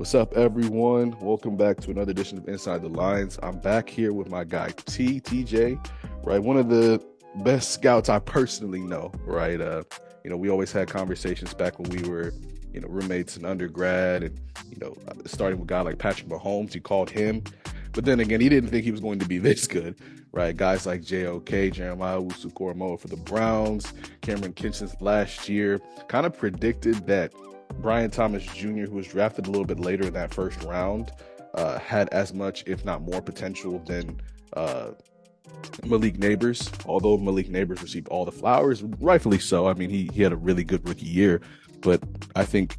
What's up, everyone? Welcome back to another edition of Inside the Lines. I'm back here with my guy TJ, right? One of the best scouts I personally know, right? We always had conversations back when we were, roommates in undergrad, and starting with a guy like Patrick Mahomes, he called him, but then again, he didn't think he was going to be this good, right? Guys like JOK, Jeremiah Owusu-Koramoah for the Browns, Cameron Kinchens last year, kind of predicted that Brian Thomas Jr., who was drafted a little bit later in that first round, had as much, if not more, potential than Malik Neighbors. Although Malik Neighbors received all the flowers, rightfully so. I mean, he had a really good rookie year, but I think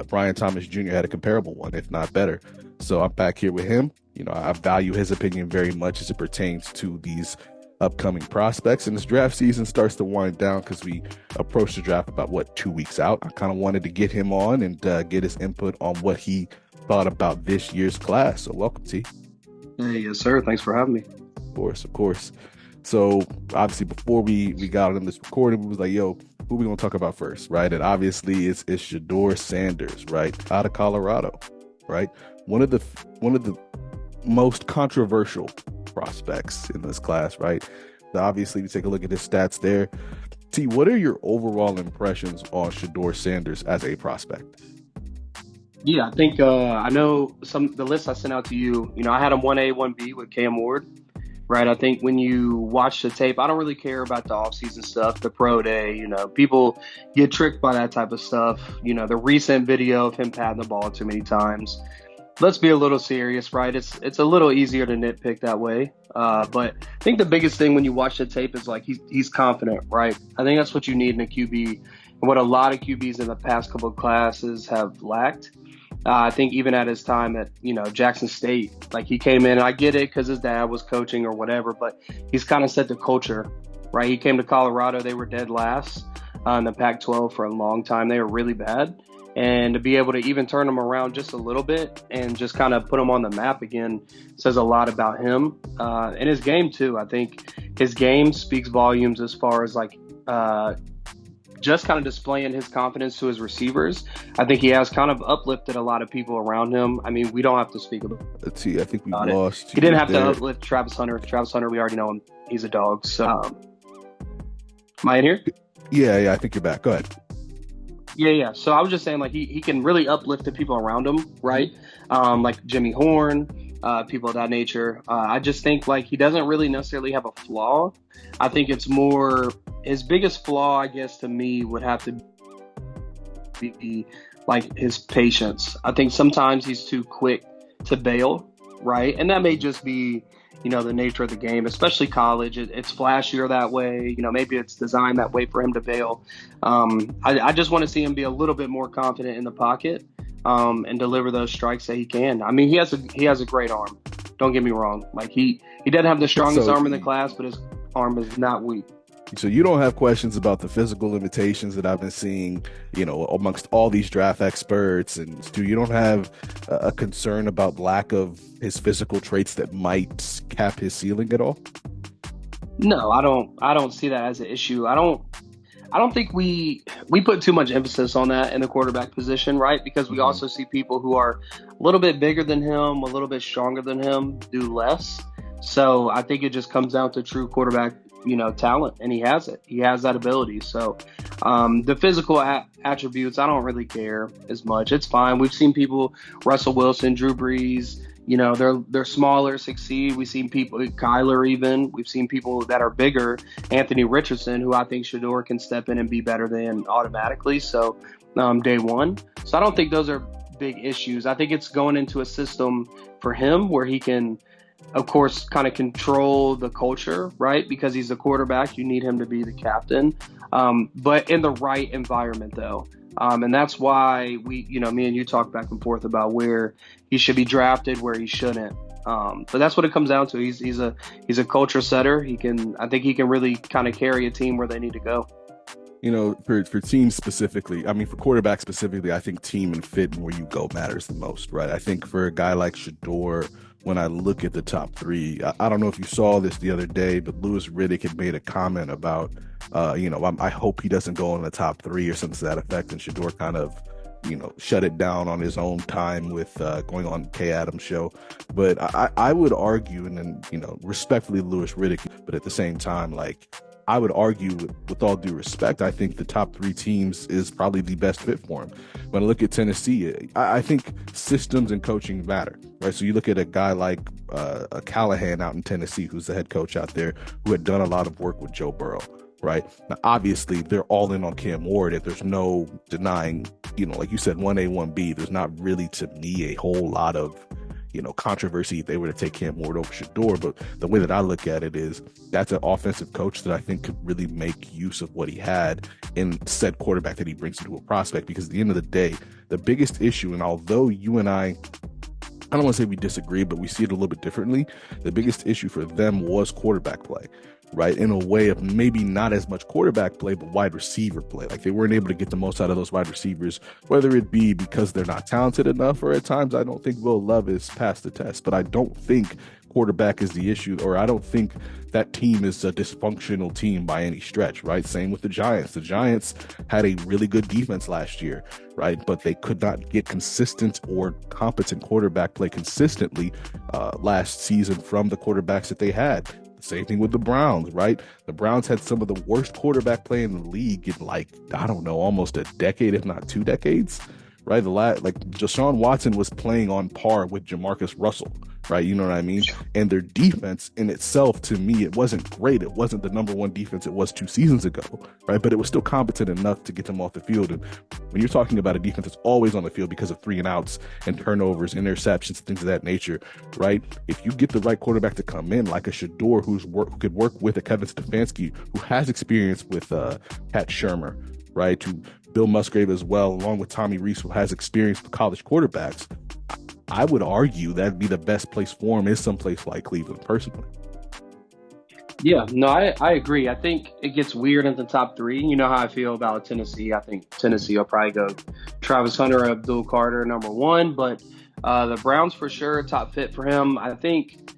Brian Thomas Jr. had a comparable one, if not better. So I'm back here with him. I value his opinion very much as it pertains to these upcoming prospects, and this draft season starts to wind down because we approach the draft about 2 weeks out. I kind of wanted to get him on and get his input on what he thought about this year's class. So welcome, T. Hey, yes, sir. Thanks for having me. Of course. So obviously, before we got on this recording, we was like, "Yo, who we gonna talk about first?" Right? And obviously, it's Shedeur Sanders, right, out of Colorado, right? One of the most controversial prospects in this class, right? Obviously, you take a look at his stats there. T, what are your overall impressions on Shedeur Sanders as a prospect? Yeah, I think I know the list I sent out to you. I had him 1A, 1B with Cam Ward, right? I think when you watch the tape, I don't really care about the offseason stuff, the pro day. People get tricked by that type of stuff. The recent video of him patting the ball too many times. Let's be a little serious, right? It's a little easier to nitpick that way. But I think the biggest thing when you watch the tape is like he's confident, right? I think that's what you need in a QB, and what a lot of QBs in the past couple of classes have lacked. I think even at his time at Jackson State, like he came in, and I get it because his dad was coaching or whatever, but he's kind of set the culture, right? He came to Colorado, they were dead last in the Pac-12 for a long time. They were really bad. And to be able to even turn him around just a little bit and just kind of put him on the map again says a lot about him and his game too. I think his game speaks volumes as far as just kind of displaying his confidence to his receivers. I think he has kind of uplifted a lot of people around him. I mean, we don't have to speak about Let's see. I think we it. lost. He didn't have there. to uplift Travis Hunter. Travis Hunter, we already know him. He's a dog. So, am I in here? Yeah. I think you're back. Go ahead. Yeah. So I was just saying, like, he can really uplift the people around him, right? Like Jimmy Horn, people of that nature. I just think, like, he doesn't really necessarily have a flaw. I think it's more his biggest flaw, I guess, to me would have to be like his patience. I think sometimes he's too quick to bail, right? And that may just be the nature of the game, especially college. It's flashier that way. Maybe it's designed that way for him to bail. I just want to see him be a little bit more confident in the pocket and deliver those strikes that he can. I mean, he has a great arm. Don't get me wrong. Like he doesn't have the strongest arm in the class, but his arm is not weak. So you don't have questions about the physical limitations that I've been seeing, amongst all these draft experts, and Stu, you don't have a concern about lack of his physical traits that might cap his ceiling at all? No, I don't see that as an issue. I don't think we put too much emphasis on that in the quarterback position, right? Because we also see people who are a little bit bigger than him, a little bit stronger than him, do less. So I think it just comes down to true quarterback talent, and he has it. He has that ability. So the physical attributes, I don't really care as much. It's fine. We've seen people, Russell Wilson, Drew Brees, they're smaller, succeed. We've seen people, Kyler even. We've seen people that are bigger, Anthony Richardson, who I think Shedeur can step in and be better than automatically. So day one. So I don't think those are big issues. I think it's going into a system for him where he can, of course, kind of control the culture, right? Because he's a quarterback, you need him to be the captain, but in the right environment, though. And that's why me and you talk back and forth about where he should be drafted, where he shouldn't. But that's what it comes down to. He's a culture setter. I think he can really kind of carry a team where they need to go. For teams specifically, I mean, for quarterbacks specifically, I think team and fit and where you go matters the most, right? I think for a guy like Shedeur, when I look at the top three, I don't know if you saw this the other day, but Louis Riddick had made a comment about, I hope he doesn't go in the top three or something to that effect. And Shedeur kind of shut it down on his own time with going on Kay Adams' show. But I would argue, and then, respectfully, Louis Riddick, but at the same time, like, I would argue with all due respect, I think the top three teams is probably the best fit for him. When I look at Tennessee, I think systems and coaching matter, right? So you look at a guy like a Callahan out in Tennessee, who's the head coach out there, who had done a lot of work with Joe Burrow, right? Now, obviously, they're all in on Cam Ward. If there's no denying, like you said, 1A, 1B, there's not really, to me, a whole lot of controversy if they were to take Cam Ward over Shedeur. But the way that I look at it is that's an offensive coach that I think could really make use of what he had in said quarterback that he brings into a prospect. Because at the end of the day, the biggest issue, and although you and I don't want to say we disagree, but we see it a little bit differently, the biggest issue for them was quarterback play, right? In a way of maybe not as much quarterback play, but wide receiver play. Like, they weren't able to get the most out of those wide receivers, whether it be because they're not talented enough, or at times I don't think Will Love is past the test. But I don't think quarterback is the issue, or I don't think that team is a dysfunctional team by any stretch, right? Same with the Giants. The Giants had a really good defense last year, right? But they could not get consistent or competent quarterback play consistently last season from the quarterbacks that they had. Same thing with the Browns, right? The Browns had some of the worst quarterback play in the league in, like, I don't know, almost a decade, if not 2 decades, right? Deshaun Watson was playing on par with Jamarcus Russell, right? You know what I mean? And their defense in itself, to me, it wasn't great. It wasn't the number one defense it was 2 seasons ago, right? But it was still competent enough to get them off the field. And when you're talking about a defense that's always on the field because of 3 and outs and turnovers, interceptions, things of that nature, right? If you get the right quarterback to come in, like a Shedeur, who could work with a Kevin Stefanski, who has experience with Pat Shurmur, right? To Bill Musgrave as well, along with Tommy Rees, who has experience with college quarterbacks, I would argue that'd be the best place for him, is someplace like Cleveland, personally. Yeah, no, I agree. I think it gets weird in the top 3. You know how I feel about Tennessee. I think Tennessee will probably go Travis Hunter, Abdul Carter, number 1. But the Browns, for sure, top fit for him. I think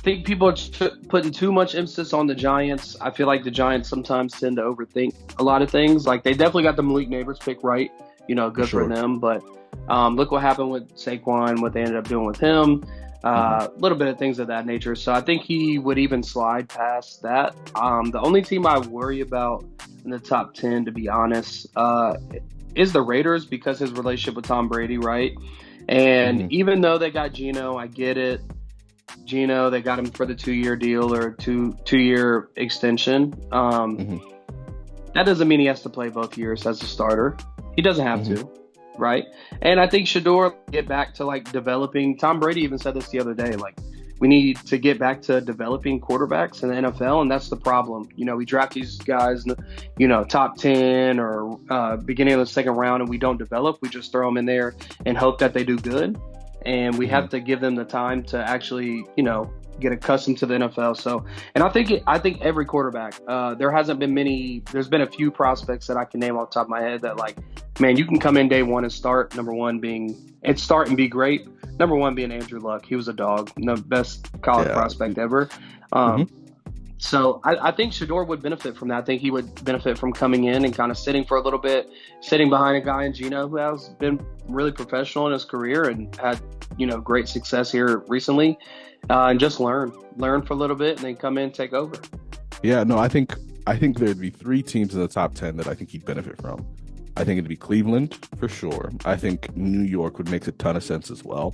people are putting too much emphasis on the Giants. I feel like the Giants sometimes tend to overthink a lot of things. Like, they definitely got the Malik Neighbors pick right. Good for them. But look what happened with Saquon, what they ended up doing with him. A little bit of things of that nature. So I think he would even slide past that. The only team I worry about in the top 10, to be honest, is the Raiders, because his relationship with Tom Brady, right? And even though they got Geno, I get it. Geno, they got him for the 2-year deal, or two-year extension. That doesn't mean he has to play both years as a starter. He doesn't have to, right? And I think Shedeur get back to, like, developing. Tom Brady even said this the other day, like, we need to get back to developing quarterbacks in the NFL, and that's the problem. We draft these guys, top 10 or beginning of the second round, and we don't develop. We just throw them in there and hope that they do good. And we have to give them the time to actually, get accustomed to the NFL. So, and I think every quarterback, there hasn't been many. There's been a few prospects that I can name off the top of my head that, like, man, you can come in day one and start. Number one being and be great. Number one being Andrew Luck. He was a dog, the best college prospect ever. So I think Shedeur would benefit from that. I think he would benefit from coming in and kind of sitting for a little bit, sitting behind a guy in Geno who has been really professional in his career and had, great success here recently, and just learn for a little bit and then come in and take over. Yeah, no, I think there'd be 3 teams in the top 10 that I think he'd benefit from. I think it'd be Cleveland for sure. I think New York would make a ton of sense as well.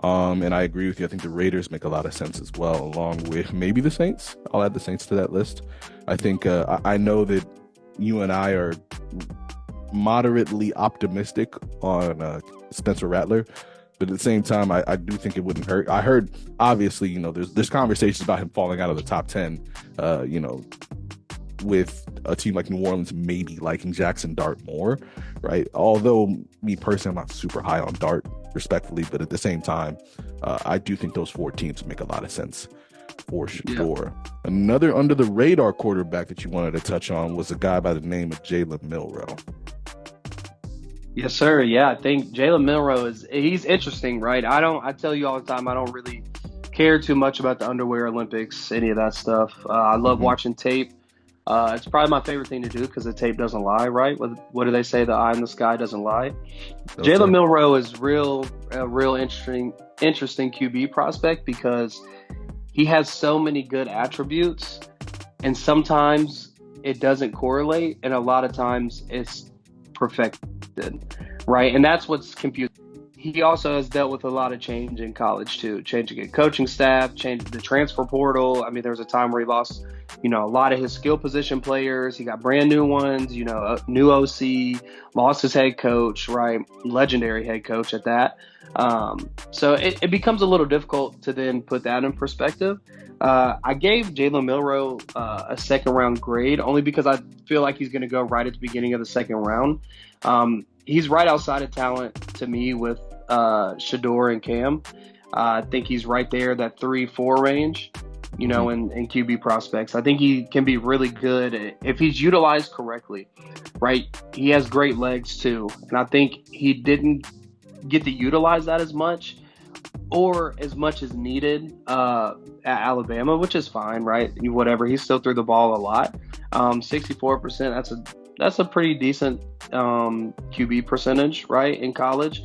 And I agree with you. I think the Raiders make a lot of sense as well, along with maybe the Saints. I'll add the Saints to that list. I think I know that you and I are moderately optimistic on Spencer Rattler, but at the same time, I do think it wouldn't hurt. I heard, obviously, there's conversations about him falling out of the top 10, with a team like New Orleans maybe liking Jackson Dart more, right? Although me personally, I'm not super high on Dart, respectfully, but at the same time, I do think those 4 teams make a lot of sense for Shedeur. Yeah. Another under the radar quarterback that you wanted to touch on was a guy by the name of Jalen Milroe. Yes, sir. Yeah, I think Jalen Milroe he's interesting, right? I tell you all the time, I don't really care too much about the underwear Olympics, any of that stuff. I love watching tape. It's probably my favorite thing to do because the tape doesn't lie, right? What do they say? The eye in the sky doesn't lie. No, Jalen sir. Milroe is a real interesting QB prospect because he has so many good attributes, and sometimes it doesn't correlate, and a lot of times it's perfected, right? And that's what's confusing. He also has dealt with a lot of change in college too, changing a coaching staff, changing the transfer portal. I mean, there was a time where he lost, a lot of his skill position players. He got brand new ones, a new OC, lost his head coach, right? Legendary head coach at that. So it becomes a little difficult to then put that in perspective. I gave Jalen Milroe a second round grade only because I feel like he's going to go right at the beginning of the second round. He's right outside of talent to me with Shedeur and Cam. I think he's right there, that 3-4 range, in QB prospects. I think he can be really good if he's utilized correctly, right? He has great legs too. And I think he didn't get to utilize that as much or as much as needed at Alabama, which is fine, right? Whatever. He still threw the ball a lot. 64%, that's a pretty decent QB percentage, right, in college.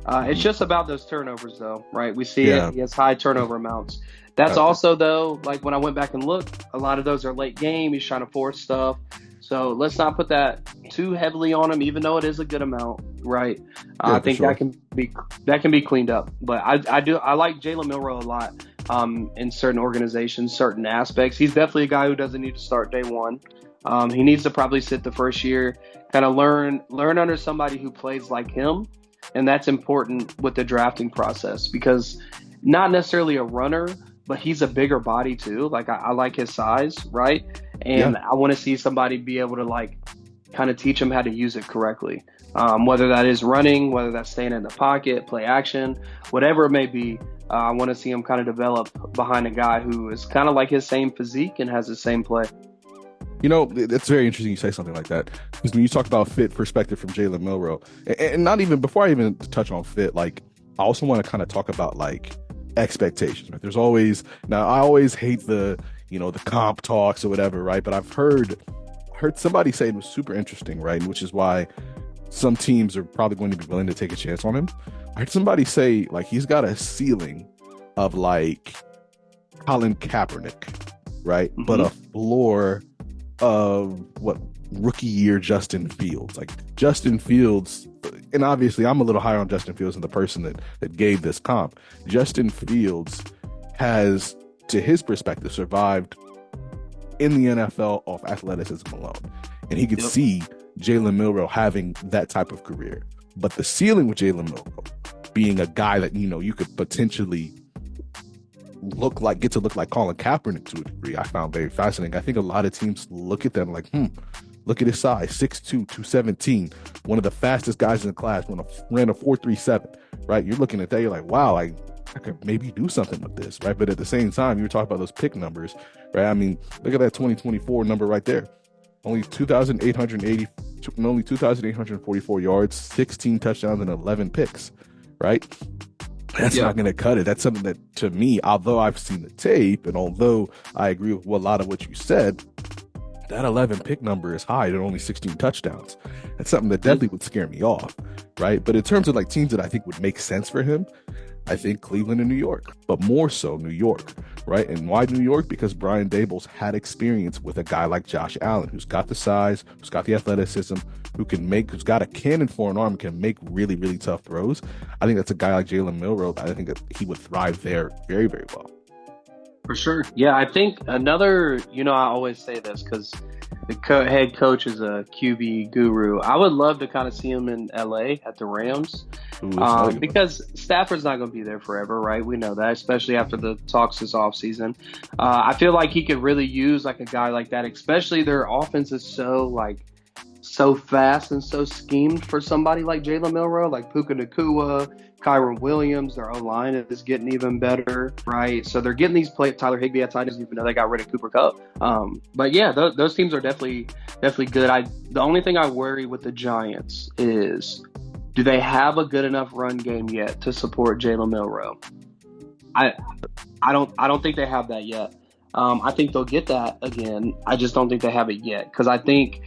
It's just about those turnovers, though, right? We see it. He has high turnover amounts. That's also, though, like when I went back and looked, a lot of those are late game. He's trying to force stuff. So let's not put that too heavily on him, even though it is a good amount, right? I think that can be cleaned up. But I like Jalen Milroe a lot in certain organizations, certain aspects. He's definitely a guy who doesn't need to start day one. He needs to probably sit the first year, kind of learn under somebody who plays like him. And that's important with the drafting process because not necessarily a runner, but he's a bigger body too. Like I like his size, right? And I want to see somebody be able to kind of teach him how to use it correctly. Whether that is running, whether that's staying in the pocket, play action, whatever it may be. I want to see him kind of develop behind a guy who is kind of like his same physique and has the same play. It's very interesting you say something like that because when you talk about fit perspective from Jalen Milroe, and not even before I even touch on fit, I also want to kind of talk about expectations. Right? There's always I always hate the the comp talks or whatever, right? But I've heard somebody say it was super interesting, right? Which is why some teams are probably going to be willing to take a chance on him. I heard somebody say he's got a ceiling of Colin Kaepernick, right? Mm-hmm. But a floor of rookie year Justin Fields. Justin Fields, and obviously I'm a little higher on Justin Fields than the person that gave this comp. Justin Fields has, to his perspective, survived in the NFL off athleticism alone. And he could see Jalen Milroe having that type of career. But the ceiling with Jalen Milroe being a guy that, you could potentially get to look like Colin Kaepernick to a degree, I found very fascinating. I think a lot of teams look at them look at his size, 6'2", 217, one of the fastest guys in the class, ran a 4.37, right? You're looking at that, you're like, wow, I could maybe do something with this, right? But at the same time, you were talking about those pick numbers, right? I mean, look at that 2024 number right there. Only 2,844 yards, 16 touchdowns, and 11 picks, right? That's not going to cut it. That's something that, to me, although I've seen the tape and although I agree with a lot of what you said, that 11 pick number is high at only 16 touchdowns. That's something that definitely would scare me off, right? But in terms of teams that I think would make sense for him, I think Cleveland and New York, but more so New York, right? And why New York? Because Brian Daboll's had experience with a guy like Josh Allen, who's got the size, who's got the athleticism, who's got a cannon for an arm, can make really, really tough throws. I think that's a guy like Jalen Milroe. I think that he would thrive there very, very well. For sure. Yeah, I think another, I always say this because the head coach is a QB guru. I would love to kind of see him in LA at the Rams because Stafford's not going to be there forever, right? We know that, especially after the talks this offseason. I feel like he could really use a guy like that, especially their offense is so fast and so schemed for somebody like Jalen Milroe, like Puka Nacua, Kyron Williams. Their O-line is getting even better, right? So they're getting these plays. Tyler Higbee at tight end, even though they got rid of Cooper Kupp. But yeah, those teams are definitely good. The only thing I worry with the Giants is, do they have a good enough run game yet to support Jalen Milroe? I don't think they have that yet. I think they'll get that again. I just don't think they have it yet because I think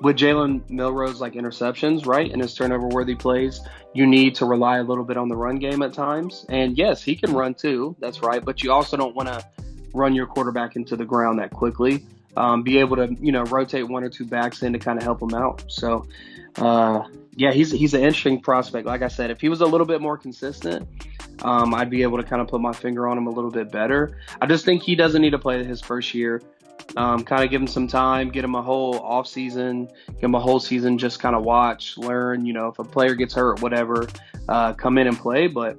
with Jalen Milroe's like interceptions, right, and his turnover worthy plays, you need to rely a little bit on the run game at times. And yes, he can run too. That's right. But you also don't want to run your quarterback into the ground that quickly. Be able to, rotate one or two backs in to kind of help him out. So, yeah, he's an interesting prospect. Like I said, if he was a little bit more consistent, I'd be able to kind of put my finger on him a little bit better. I just think he doesn't need to play his first year. Kind of give him some time, get him a whole off season, give him a whole season, just kind of watch, learn, if a player gets hurt, whatever, come in and play. But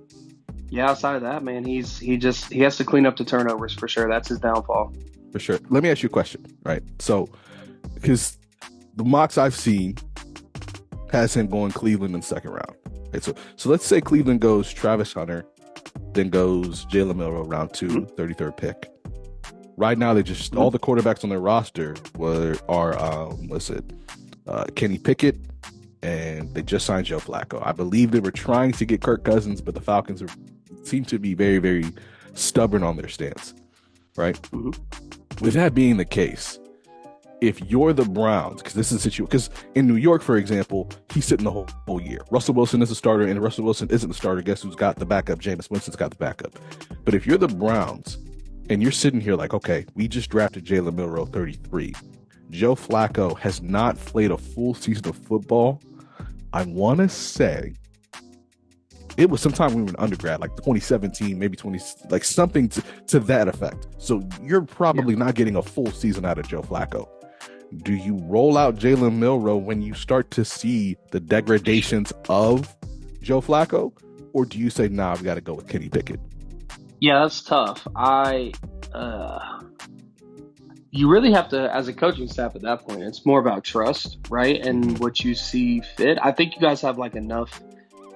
yeah, outside of that, man, he has to clean up the turnovers for sure. That's his downfall. For sure. Let me ask you a question, right? So, because the mocks I've seen has him going Cleveland in the second round. Right? So let's say Cleveland goes Travis Hunter, then goes Jalen Milroe round 2, 33rd pick. Right now, they just all the quarterbacks on their roster are Kenny Pickett, and they just signed Joe Flacco. I believe they were trying to get Kirk Cousins, but the Falcons seem to be very, very stubborn on their stance, right? Mm-hmm. With that being the case, if you're the Browns, because this is a situation, because in New York, for example, he's sitting the whole year. Russell Wilson is a starter, and Russell Wilson isn't the starter. Guess who's got the backup? Jameis Winston's got the backup. But if you're the Browns, and you're sitting here like, okay, we just drafted Jalen Milroe 33. Joe Flacco has not played a full season of football. I want to say it was sometime when we were in undergrad, like 2017, maybe 20, like something to that effect. So you're probably not getting a full season out of Joe Flacco. Do you roll out Jalen Milroe when you start to see the degradations of Joe Flacco? Or do you say, nah, we got to go with Kenny Pickett? Yeah, that's tough. You really have to, as a coaching staff at that point, it's more about trust, right? And what you see fit. I think you guys have like enough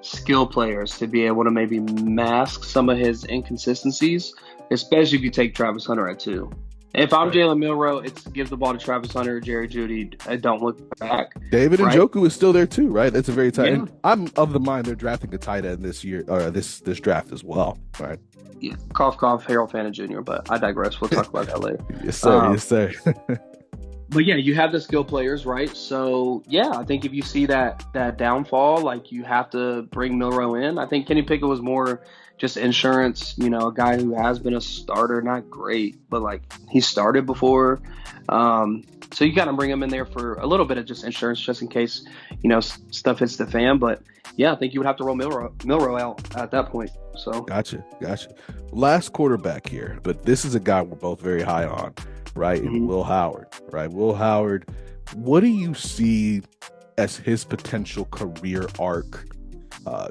skill players to be able to maybe mask some of his inconsistencies, especially if you take Travis Hunter at 2. If I'm Jalen Milroe, it's give the ball to Travis Hunter, Jerry Jeudy. Don't look back. David Njoku is still there too, right? That's a very tight end. I'm of the mind they're drafting a tight end this year, or this draft as well, right? Yeah, cough, cough, Harold Fannin Jr., but I digress. We'll talk about that later. Yes, sir. Yes, sir. But yeah, you have the skill players, right? So yeah, I think if you see that downfall, like you have to bring Milroe in. I think Kenny Pickett was more just insurance, a guy who has been a starter, not great, but like he started before. So you got to bring him in there for a little bit of just insurance, just in case, stuff hits the fan. But yeah, I think you would have to roll Milroe out at that point. So Gotcha. Last quarterback here, but this is a guy we're both very high on, right? Mm-hmm. And Will Howard, right? Will Howard, what do you see as his potential career arc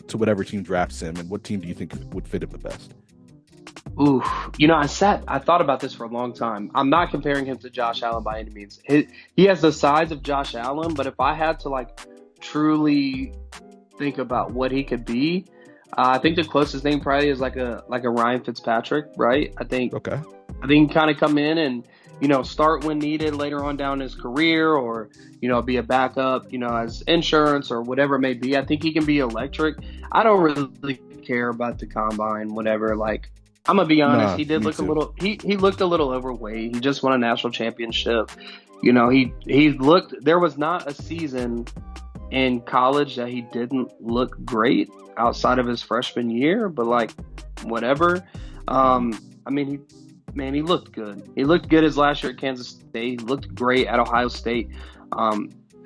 to whatever team drafts him, and what team do you think would fit him the best? Ooh, I thought about this for a long time. I'm not comparing him to Josh Allen by any means. He has the size of Josh Allen, but if I had to like truly think about what he could be, I think the closest thing probably is like a Ryan Fitzpatrick, right? I think he kind of come in and start when needed later on down his career, or be a backup, as insurance or whatever it may be. I think he can be electric. I don't really care about the combine, whatever. Like, I'm gonna be honest, he did look a little. He looked a little overweight. He just won a national championship. He looked. There was not a season in college that he didn't look great outside of his freshman year. But like, whatever. He looked good. He looked good his last year at Kansas State. He looked great at Ohio State.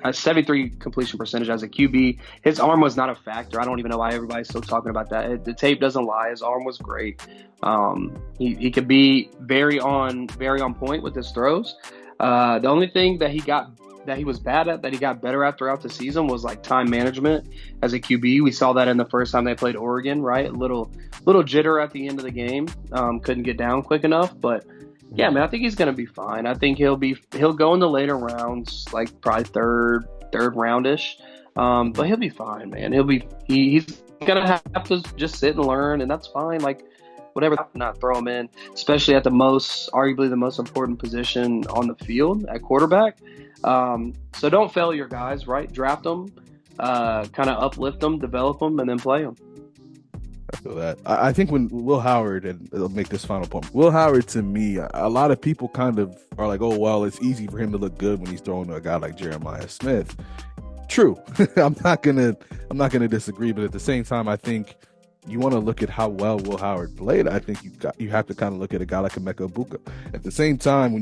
A 73 completion percentage as a QB. His arm was not a factor. I don't even know why everybody's still talking about that. The tape doesn't lie. His arm was great. He could be very on point with his throws. The only thing that he was bad at, that he got better at throughout the season, was like time management as a QB. We saw that in the first time they played Oregon, right? A little jitter at the end of the game. Couldn't get down quick enough, but yeah, man, I think he's going to be fine. I think he'll go in the later rounds, like probably third roundish. But he'll be fine, man. He's going to have to just sit and learn, and that's fine. Like, whatever, not throw him in, especially at arguably the most important position on the field at quarterback. So don't fail your guys, right? Draft them, kind of uplift them, develop them, and then play them. I feel that. I think when Will Howard, and I'll make this final point, Will Howard to me, a lot of people kind of are like, oh, well, it's easy for him to look good when he's throwing to a guy like Jeremiah Smith. True. I'm not gonna disagree, but at the same time, I think you want to look at how well Will Howard played. I think you have to kind of look at a guy like Emeka Ibuka. At the same time,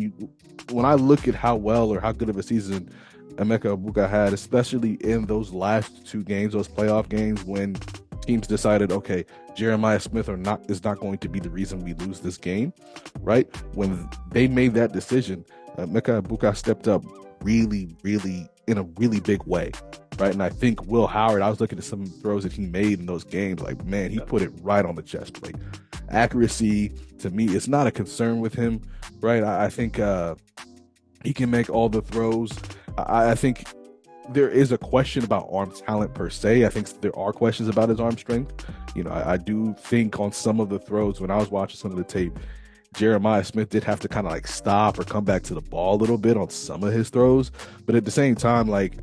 when I look at how well or how good of a season Emeka Ibuka had, especially in those last two games, those playoff games when teams decided, okay, Jeremiah Smith is not going to be the reason we lose this game, right? When they made that decision, Emeka Ibuka stepped up really, really in a really big way, right? And I think Will Howard, I was looking at some throws that he made in those games, like, man, he put it right on the chest plate. Accuracy, to me, it's not a concern with him, right? I think he can make all the throws. I think there is a question about arm talent per se. I think there are questions about his arm strength. I do think on some of the throws, when I was watching some of the tape, Jeremiah Smith did have to kind of like stop or come back to the ball a little bit on some of his throws. But at the same time, like,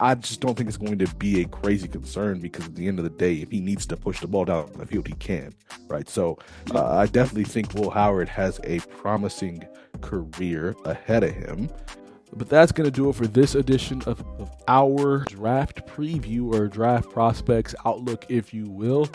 I just don't think it's going to be a crazy concern, because at the end of the day, if he needs to push the ball down the field, he can, right? So I definitely think Will Howard has a promising career ahead of him. But that's going to do it for this edition of our draft preview, or draft prospects outlook, if you will.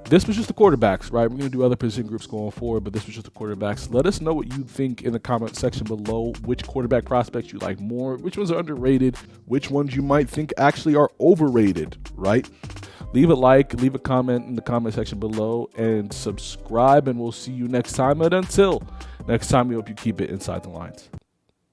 This was just the quarterbacks, right? We're going to do other position groups going forward, but this was just the quarterbacks. Let us know what you think in the comment section below. Which quarterback prospects you like more, which ones are underrated, which ones you might think actually are overrated, right? Leave a like, leave a comment in the comment section below, and subscribe, and we'll see you next time. And until next time, we hope you keep it inside the lines.